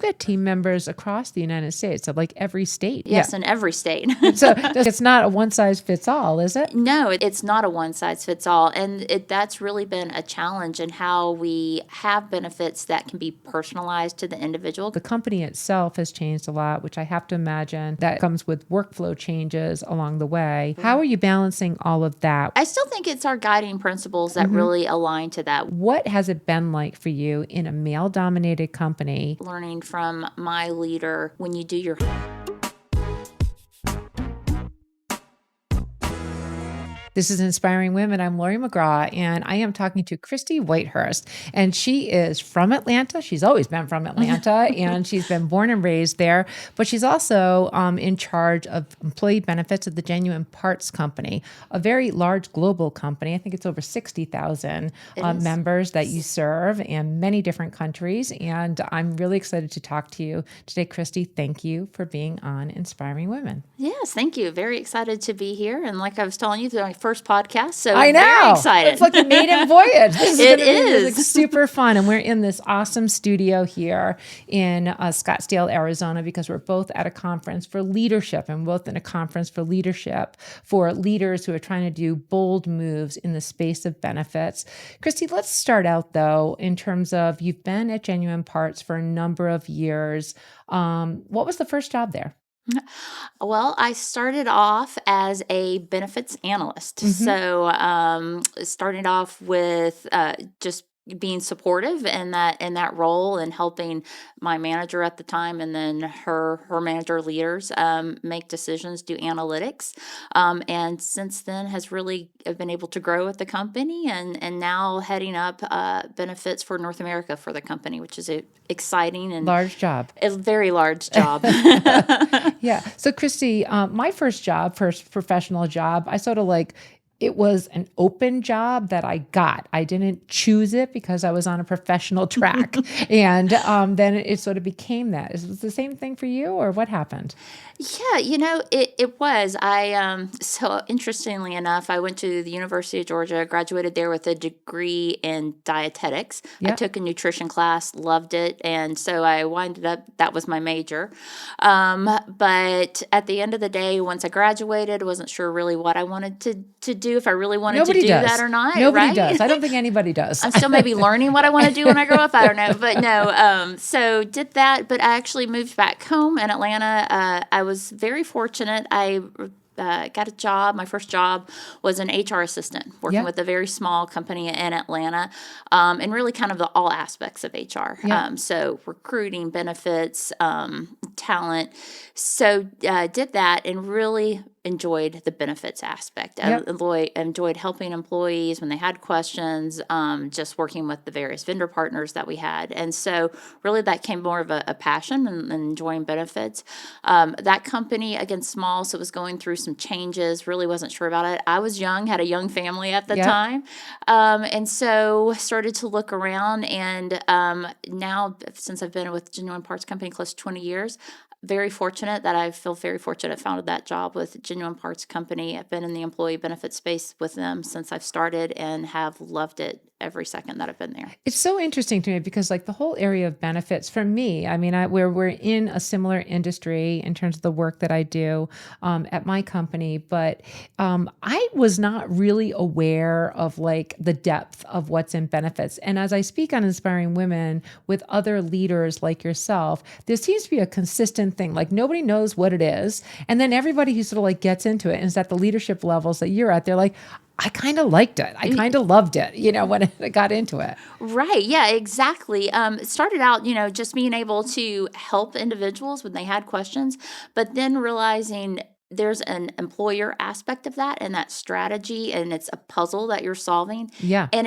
got team members across the United States, so like every state. Yes, in every state. So it's not a one size fits all, is it? No, it's not a one size fits all. And that's really been a challenge in how we have benefits that can be personalized to the individual. The company itself has changed a lot, which I have to imagine that comes with workflow changes along the way. How are you balancing all of that? I still think it's our guiding principles that really align to that. What has it been like for you in a male-dominated company? Learning from my leader, when you do your This is Inspiring Women. I'm Laurie McGraw, and I am talking to Kristy Whitehurst. And she is from Atlanta. She's always been from Atlanta, and she's been born and raised there. But she's also in charge of employee benefits at the Genuine Parts Company, a very large global company. I think it's over 60,000 members that you serve in many different countries. And I'm really excited to talk to you today, Kristy. Thank you for being on Inspiring Women. Yes, thank you. Very excited to be here. And like I was telling you, it's my first podcast, so I know. Very excited. It's like a maiden voyage. It is. Like super fun. And we're in this awesome studio here in Scottsdale, Arizona, because we're both at a conference for leadership, and both in a conference for leadership for leaders who are trying to do bold moves in the space of benefits. Kristy, let's start out though, in terms of you've been at Genuine Parts for a number of years. What was the first job there? Well, I started off as a benefits analyst. So started off with just being supportive in that role and helping my manager at the time and then her manager leaders make decisions, do analytics. And since then has really been able to grow with the company and now heading up benefits for North America for the company, which is a exciting and large job. A very large job. Yeah. So Kristy, my first professional job, I sort of like, it was an open job that I got. I didn't choose it because I was on a professional track. And then it sort of became that. Is it the same thing for you, or what happened? Yeah, it was. So interestingly enough, I went to the University of Georgia, graduated there with a degree in dietetics. Yep. I took a nutrition class, loved it. And so I winded up, that was my major. But at the end of the day, once I graduated, I wasn't sure really what I wanted to do, if I really wanted to do that or not. Nobody right? does. I don't think anybody does. I'm still maybe learning what I want to do when I grow up. I don't know. But no, so did that. But I actually moved back home in Atlanta. I was very fortunate. I got a job. My first job was an HR assistant working with a very small company in Atlanta, and really kind of all aspects of HR. So recruiting, benefits, talent. So did that and really enjoyed the benefits aspect. I enjoyed helping employees when they had questions, just working with the various vendor partners that we had. And so really that came more of a passion and enjoying benefits. That company, again, small, so it was going through some changes, really wasn't sure about it. I was young, had a young family at the time. And so started to look around, and now since I've been with Genuine Parts Company close to 20 years, very fortunate that I feel very fortunate founded that job with Genuine Parts Company. I've been in the employee benefit space with them since I've started and have loved it every second that I've been there. It's so interesting to me because like the whole area of benefits for me, I mean, we're in a similar industry in terms of the work that I do at my company, but I was not really aware of like the depth of what's in benefits. And as I speak on Inspiring Women with other leaders like yourself, there seems to be a consistent thing. Like nobody knows what it is. And then everybody who sort of like gets into it and is at the leadership levels that you're at, they're like, I kind of liked it. I kind of loved it, when I got into it. Right. Yeah, exactly. It started out, just being able to help individuals when they had questions, but then realizing there's an employer aspect of that and that strategy, and it's a puzzle that you're solving. Yeah. And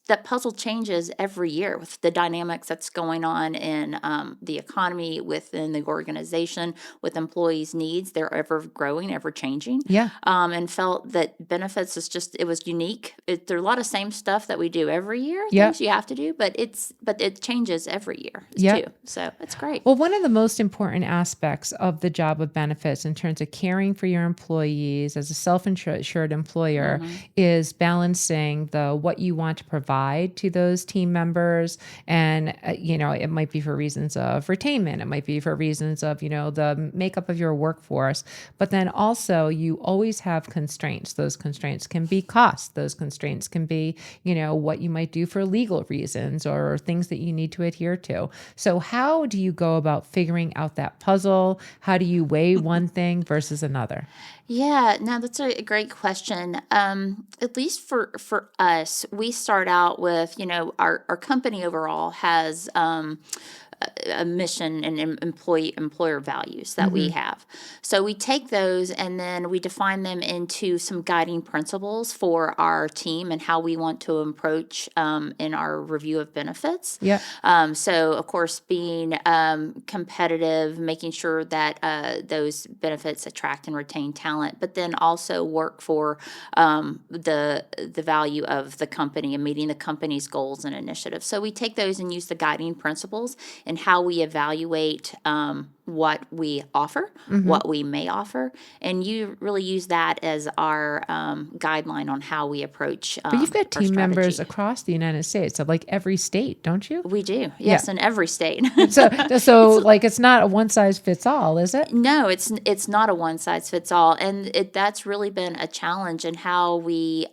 that puzzle changes every year with the dynamics that's going on in the economy, within the organization, with employees' needs. They're ever growing, ever changing. Yeah. And felt that benefits it was unique. There are a lot of same stuff that we do every year, things you have to do, but it changes every year too. So it's great. Well, one of the most important aspects of the job of benefits in terms of caring for your employees as a self-insured employer is balancing what you want to provide provide to those team members. And, it might be for reasons of retainment. It might be for reasons of, the makeup of your workforce. But then also you always have constraints. Those constraints can be cost. Those constraints can be, what you might do for legal reasons or things that you need to adhere to. So how do you go about figuring out that puzzle? How do you weigh one thing versus another? Yeah, no, that's a great question. At least for us, we start out with, our company overall has a mission and employer values that we have. So we take those and then we define them into some guiding principles for our team and how we want to approach in our review of benefits. Yeah. So of course, being competitive, making sure that those benefits attract and retain talent, but then also work for the value of the company and meeting the company's goals and initiatives. So we take those and use the guiding principles and how we evaluate what we offer, what we may offer, and you really use that as our guideline on how we approach But you've got our team members strategy. across the United States, of like every state, don't you? We do, yes, in every state. So like it's not a one size fits all, is it? No, it's not a one size fits all, and that's really been a challenge in how we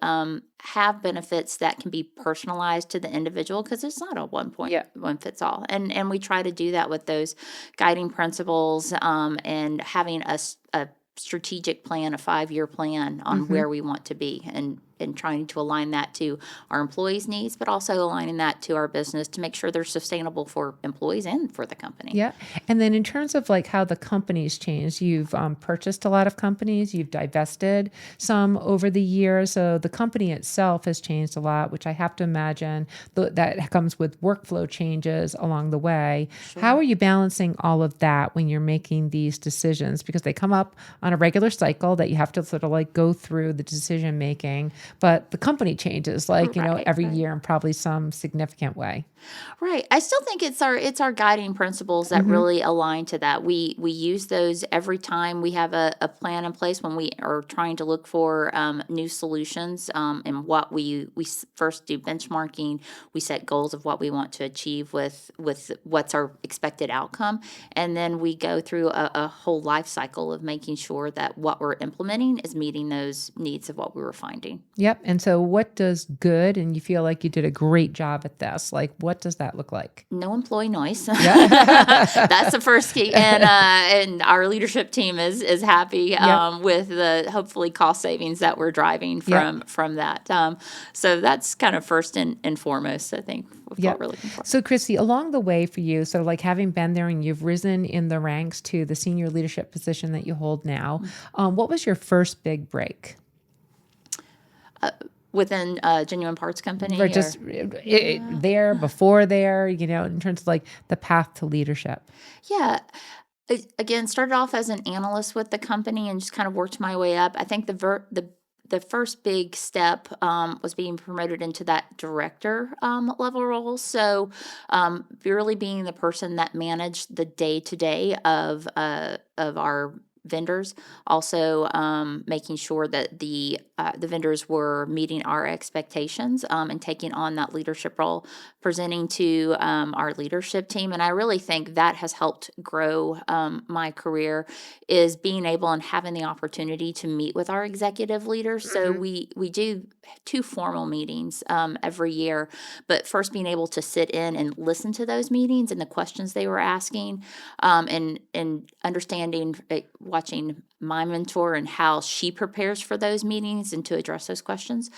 have benefits that can be personalized to the individual because it's not a Yeah. one fits all, and we try to do that with those guiding principles and having a strategic plan, a 5-year plan on where we want to be, and trying to align that to our employees' needs, but also aligning that to our business to make sure they're sustainable for employees and for the company. Yeah. And then in terms of like how the company's changed, you've purchased a lot of companies, you've divested some over the years. So the company itself has changed a lot, which I have to imagine that comes with workflow changes along the way. How are you balancing all of that when you're making these decisions? Because they come up on a regular cycle that you have to sort of like go through the decision making, but the company changes like, every year in probably some significant way. Right. I still think it's our guiding principles that really align to that. We use those every time we have a plan in place when we are trying to look for new solutions. And what we first do benchmarking. We set goals of what we want to achieve with what's our expected outcome, and then we go through a whole life cycle of making sure that what we're implementing is meeting those needs of what we were finding. Yep. And so what does good, and you feel like you did a great job at this, like what does that look like? No employee noise. Yeah. That's the first key, and our leadership team is happy with the hopefully cost savings that we're driving from that. So that's kind of first and foremost, I think, with what we're looking for. So Kristy, along the way for you, so like having been there and you've risen in the ranks to the senior leadership position that you hold now, what was your first big break? Within Genuine Parts Company? Or just there, before there, in terms of like the path to leadership? Yeah. Again, started off as an analyst with the company and just kind of worked my way up. I think the first big step was being promoted into that director level role. So really being the person that managed the day-to-day of our vendors, also making sure that the vendors were meeting our expectations and taking on that leadership role, presenting to our leadership team. And I really think that has helped grow my career, is being able and having the opportunity to meet with our executive leaders. So we do 2 formal meetings every year, but first being able to sit in and listen to those meetings and the questions they were asking, and understanding, watching my mentor and how she prepares for those meetings and to address those questions.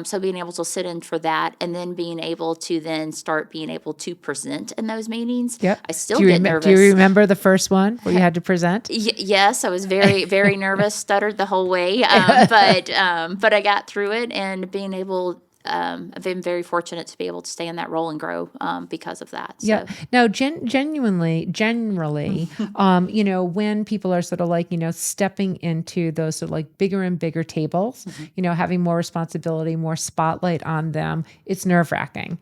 So being able to sit in for that, and then being able to then start being able to present in those meetings. Yep. I still get nervous. Do you remember the first one where you had to present? Yes, I was very, very nervous, stuttered the whole way, but I got through it, and being able. I've been very fortunate to be able to stay in that role and grow because of that. So. Yeah. Now, generally, when people are sort of like, stepping into those sort of like bigger and bigger tables, having more responsibility, more spotlight on them, it's nerve-wracking.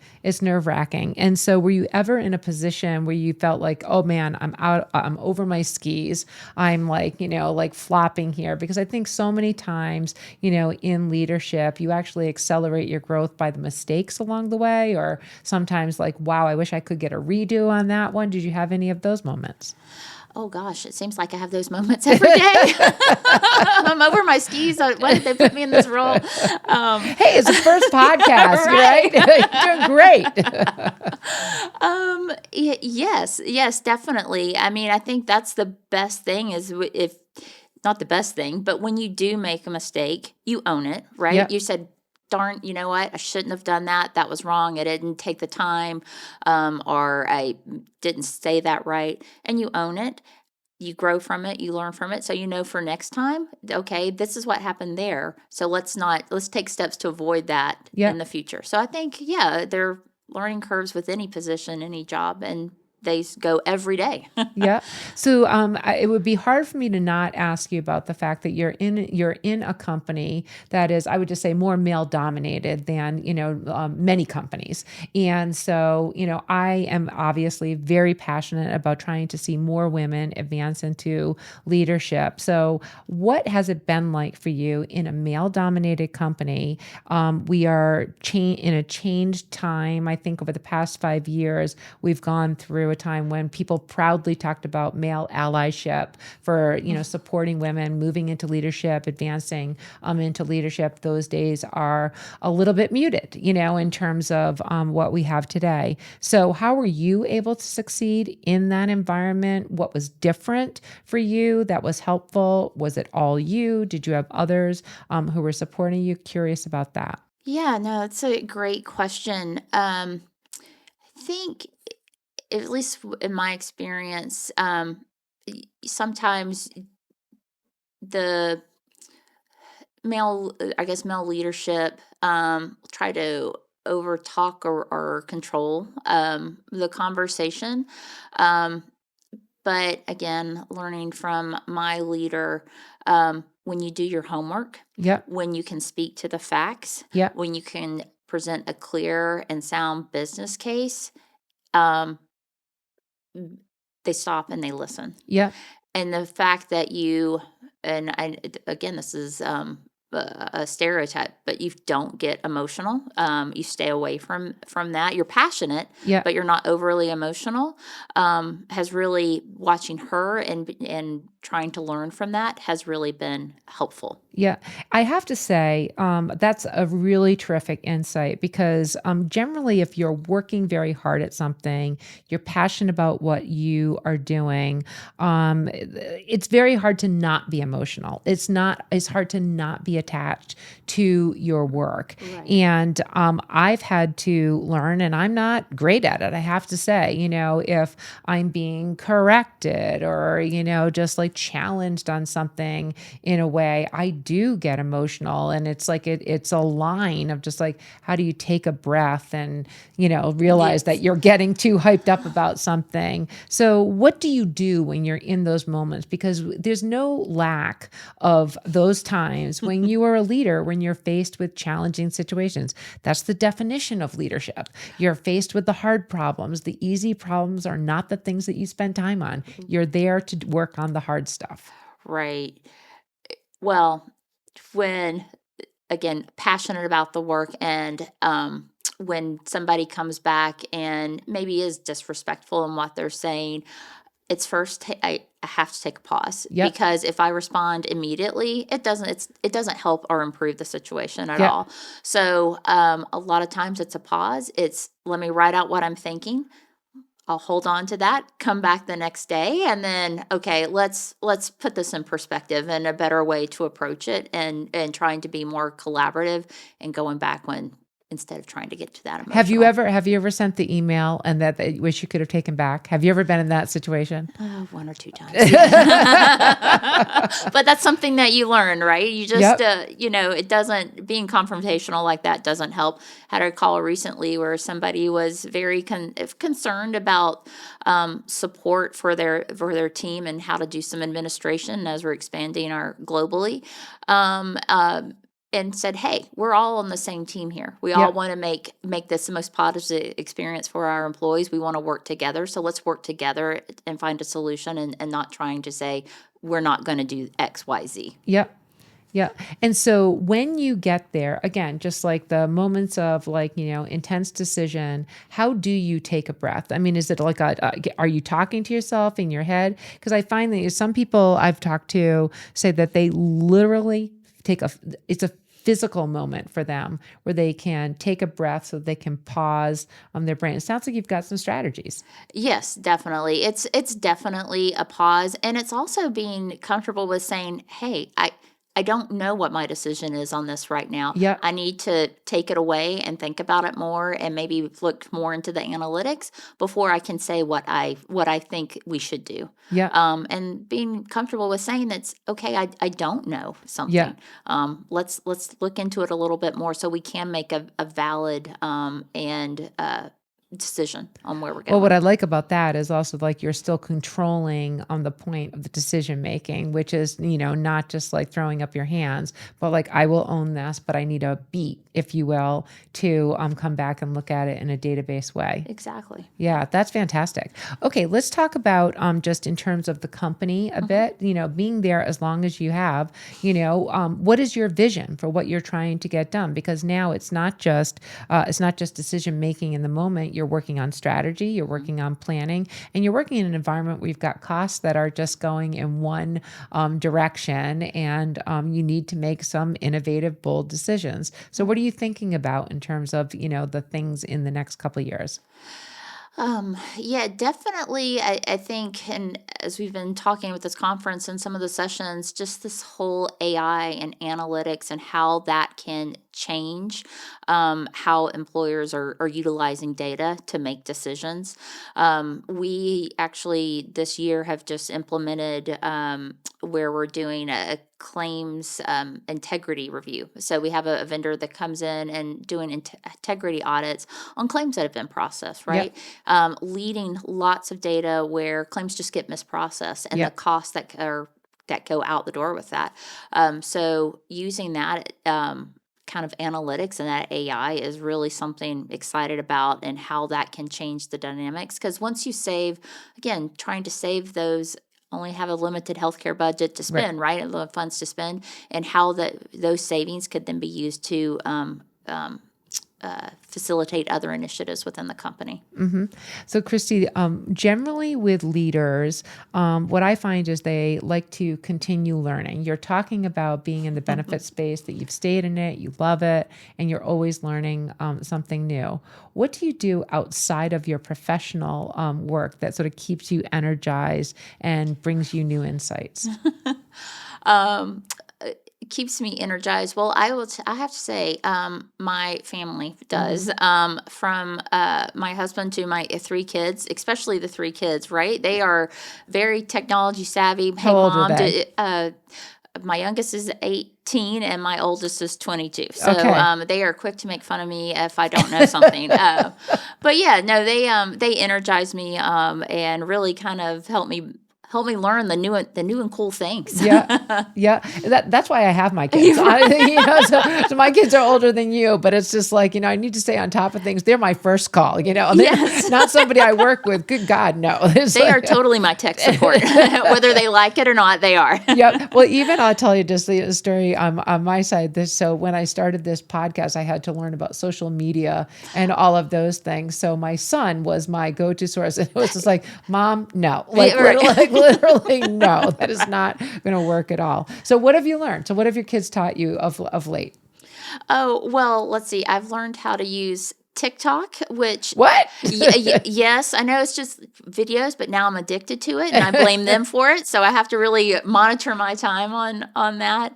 And so were you ever in a position where you felt like, oh man, I'm over my skis. I'm like, like flopping here? Because I think so many times, in leadership, you actually accelerate your growth growth by the mistakes along the way, or sometimes like, wow, I wish I could get a redo on that one? Did you have any of those moments? Oh gosh, it seems like I have those moments every day. I'm over my skis. Why did they put me in this role? Hey, it's the first podcast, right? You're doing great. Yes, definitely. I mean, I think that's the best thing is if not the best thing, but when you do make a mistake, you own it, right? Yep. You said, darn, you know what? I shouldn't have done that. That was wrong. I didn't take the time, or I didn't say that right. And you own it. You grow from it, you learn from it. So you know for next time, okay, this is what happened there. So let's take steps to avoid that Yep. in the future. So I think, yeah, there are learning curves with any position, any job, and they go every day. Yeah. So it would be hard for me to not ask you about the fact that you're in a company that is, I would just say, more male dominated than many companies. And so I am obviously very passionate about trying to see more women advance into leadership. So what has it been like for you in a male dominated company? We are in a changed time. I think over the past 5 years, we've gone through a time when people proudly talked about male allyship for, supporting women, moving into leadership, advancing into leadership. Those days are a little bit muted, in terms of what we have today. So how were you able to succeed in that environment? What was different for you that was helpful? Was it all you? Did you have others who were supporting you? Curious about that. Yeah, no, it's a great question. I think, at least in my experience, sometimes the male leadership try to over talk or control the conversation. Um, but again, learning from my leader, when you do your homework, Yep. when you can speak to the facts, Yep. when you can present a clear and sound business case, um, they stop and they listen. Yep. And the fact that again, this is a stereotype, but you don't get emotional. You stay away from that. You're passionate, Yep. but you're not overly emotional. Has really, watching her and trying to learn from that has really been helpful. Yeah, I have to say that's a really terrific insight because generally, if you're working very hard at something, you're passionate about what you are doing, it's very hard to not be emotional. It's hard to not be attached to your work. Right. And I've had to learn, and I'm not great at it, I have to say, if I'm being corrected or, just like challenged on something in a way, I do get emotional. And it's like, it's a line of just like, how do you take a breath and, realize that you're getting too hyped up about something. So what do you do when you're in those moments? Because there's no lack of those times when you are a leader, when you're faced with challenging situations. That's the definition of leadership. You're faced with the hard problems. The easy problems are not the things that you spend time on. You're there to work on the hard stuff. Right. Well, when, again, passionate about the work, and when somebody comes back and maybe is disrespectful in what they're saying, it's first I have to take a pause. Yep. Because if I respond immediately, it doesn't help or improve the situation at Yep. all. So a lot of times it's a pause. It's, let me write out what I'm thinking. I'll hold on to that, come back the next day, and then, okay, let's put this in perspective and a better way to approach it, and trying to be more collaborative and going back instead of trying to get to that emotional. Have you ever sent the email and that they wish you could have taken back? Have you ever been in that situation? One or two times. But that's something that you learn, right? You just, it doesn't, being confrontational like that doesn't help. Had a call recently where somebody was very concerned about support for their team and how to do some administration as we're expanding our globally. And said, hey, we're all on the same team here. We all want to make this the most positive experience for our employees. We want to work together. So let's work together and find a solution, and not trying to say we're not going to do X, Y, Z. Yep. Yeah. And so when you get there, again, just like the moments of like, intense decision, how do you take a breath? I mean, is it like are you talking to yourself in your head? Because I find that some people I've talked to say that they literally it's a physical moment for them where they can take a breath so they can pause their brain. It sounds like you've got some strategies. Yes, definitely. It's definitely a pause, and it's also being comfortable with saying, "Hey, I don't know what my decision is on this right now. Yeah. I need to take it away and think about it more and maybe look more into the analytics before I can say what I think we should do." Yeah. And being comfortable with saying that's okay. I don't know Yeah. something. Let's look into it a little bit more so we can make a valid and decision on where we're Well, what going. I like about that is also like you're still controlling on the point of the decision making, which is, not just like throwing up your hands, but like I will own this, but I need a beat, if you will, to come back and look at it in a database way. Exactly. Yeah, that's fantastic. Okay, let's talk about just in terms of the company a Mhm. bit. Being there as long as you have. What is your vision for what you're trying to get done? Because now it's not just decision making in the moment. You're working on strategy, you're Mhm. working on planning, and you're working in an environment where you've got costs that are just going in one direction, and you need to make some innovative, bold decisions. So, what are you thinking about in terms of the things in the next couple of years? Yeah, definitely. I think, and as we've been talking with this conference and some of the sessions, just this whole AI and analytics and how that can change how employers are utilizing data to make decisions. We actually this year have just implemented where we're doing a claims integrity review. So we have a vendor that comes in and doing integrity audits on claims that have been processed, right? Yep. Leading lots of data where claims just get misprocessed and the Yep. costs that go out the door with that. So using that kind of analytics and that AI is really something excited about and how that can change the dynamics. Because once you save, again, trying to save those only have a limited healthcare budget to Right. spend, right? And the funds to spend, and how those savings could then be used to facilitate other initiatives within the company. hmm So, Christy, generally with leaders, what I find is they like to continue learning. You're talking about being in the benefit space, that you've stayed in it, you love it, and you're always learning something new. What do you do outside of your professional work that sort of keeps you energized and brings you new insights? um, it keeps me energized. Well, I have to say, my family hmm does. From my husband to my three kids, especially the three kids. Right, they are very technology savvy. Hey, How old are mom, they? my youngest is 18 and my oldest is 22. So Okay. they are quick to make fun of me if I don't know something. But yeah, no, they energize me and really kind of help me learn the new and cool things. Yeah. Yeah. That's why I have my kids. So my kids are older than you, but it's just like, I need to stay on top of things. They're my first call, they're Yes. not somebody I work with. Good God, no. It's They are like, totally my tech support. Whether they like it or not, they are. yeah. Well, even I'll tell you just the story on my side. So when I started this podcast, I had to learn about social media and all of those things. So my son was my go-to source. And it was just like, Mom, no, Yeah, right. like literally, no, that is not going to work at all. So what have you learned? So what have your kids taught you of late? Oh, well, let's see. I've learned how to use TikTok, which What? yes, I know it's just videos, but now I'm addicted to it and I blame them for it. So I have to really monitor my time on that.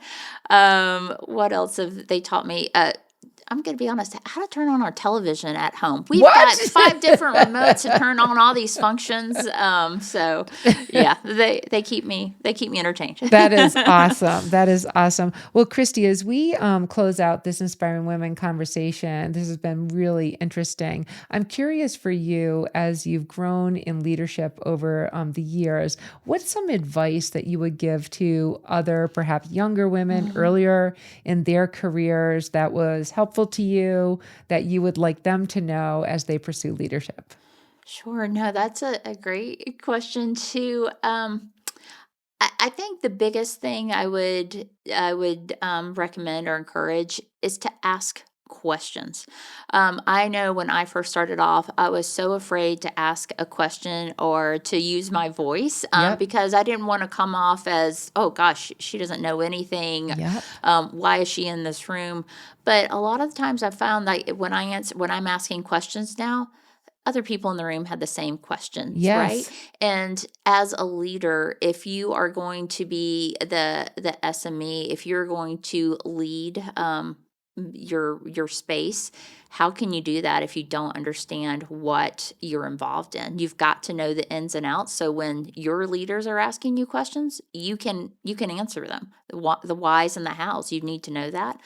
What else have they taught me? I'm going to be honest, how to turn on our television at home. We've What? got 5 different remotes to turn on all these functions. So yeah, they keep me entertained. That is awesome. That is awesome. Well, Christy, as we close out this Inspiring Women conversation, this has been really interesting. I'm curious for you, as you've grown in leadership over the years, what's some advice that you would give to other, perhaps younger women earlier in their careers that was helpful to you, that you would like them to know as they pursue leadership? Sure. No, that's a great question too. I think the biggest thing I would recommend or encourage is to ask questions. I know when I first started off, I was so afraid to ask a question or to use my voice Yep. because I didn't want to come off as, oh gosh, she doesn't know anything. Yep. Why is she in this room? But a lot of the times I found that when I'm asking questions now, other people in the room had the same questions, right? Yes. And as a leader, if you are going to be the SME, if you're going to lead your space, how can you do that if you don't understand what you're involved in? You've got to know the ins and outs. So when your leaders are asking you questions, you can answer them. The whys and the hows. You need to know that.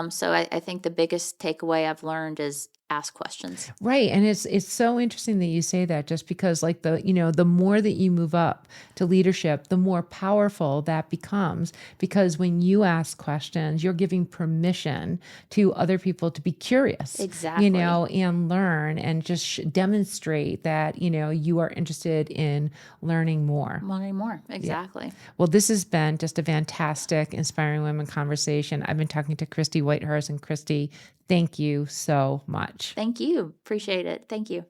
So I think the biggest takeaway I've learned is ask questions. Right, and it's so interesting that you say that just because like the more that you move up to leadership, the more powerful that becomes because when you ask questions, you're giving permission to other people to be curious, Exactly. and learn and just demonstrate that, you are interested in learning more. Learning more. Yeah. Exactly. Well, this has been just a fantastic Inspiring Women conversation. I've been talking to Kristy Whitehurst, and Kristy, thank you so much. Thank you. Appreciate it. Thank you.